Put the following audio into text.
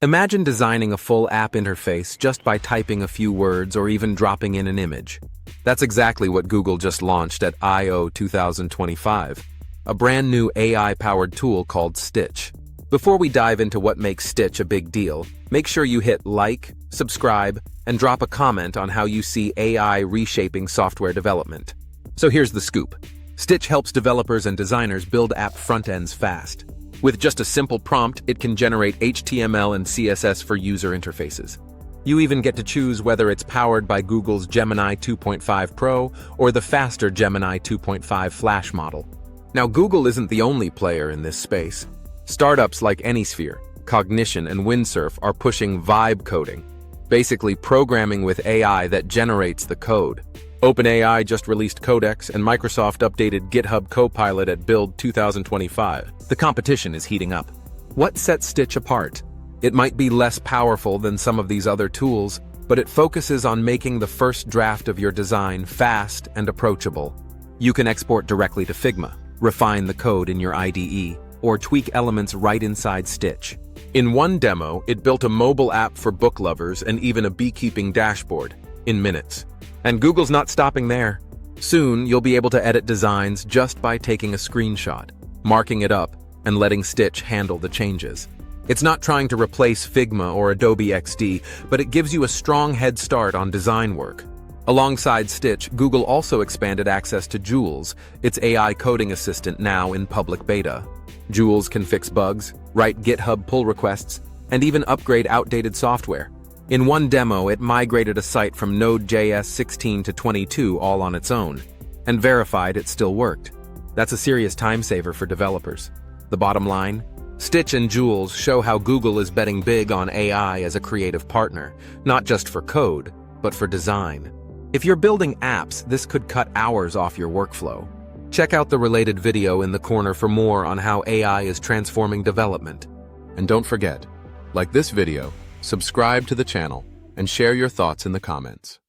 Imagine designing a full app interface just by typing a few words or even dropping in an image. That's exactly what Google just launched at I/O 2025, a brand new AI-powered tool called Stitch. Before we dive into what makes Stitch a big deal, make sure you hit like, subscribe, and drop a comment on how you see AI reshaping software development. So here's the scoop. Stitch helps developers and designers build app front ends fast. With just a simple prompt, it can generate HTML and CSS for user interfaces. You even get to choose whether it's powered by Google's Gemini 2.5 Pro or the faster Gemini 2.5 Flash model. Now, Google isn't the only player in this space. Startups like Anysphere, Cognition, and Windsurf are pushing vibe coding, basically programming with AI that generates the code. OpenAI just released Codex, and Microsoft updated GitHub Copilot at Build 2025. The competition is heating up. What sets Stitch apart? It might be less powerful than some of these other tools, but it focuses on making the first draft of your design fast and approachable. You can export directly to Figma, refine the code in your IDE, or tweak elements right inside Stitch. In one demo, it built a mobile app for book lovers and even a beekeeping dashboard in minutes. And Google's not stopping there. Soon, you'll be able to edit designs just by taking a screenshot, marking it up, and letting Stitch handle the changes. It's not trying to replace Figma or Adobe XD, but it gives you a strong head start on design work. Alongside Stitch, Google also expanded access to Jules, its AI coding assistant now in public beta. Jules can fix bugs, write GitHub pull requests, and even upgrade outdated software. In one demo, it migrated a site from Node.js 16 to 22 all on its own, and verified it still worked. That's a serious time saver for developers. The bottom line? Stitch and Jules show how Google is betting big on AI as a creative partner, not just for code, but for design. If you're building apps, this could cut hours off your workflow. Check out the related video in the corner for more on how AI is transforming development. And don't forget, like this video, subscribe to the channel, and share your thoughts in the comments.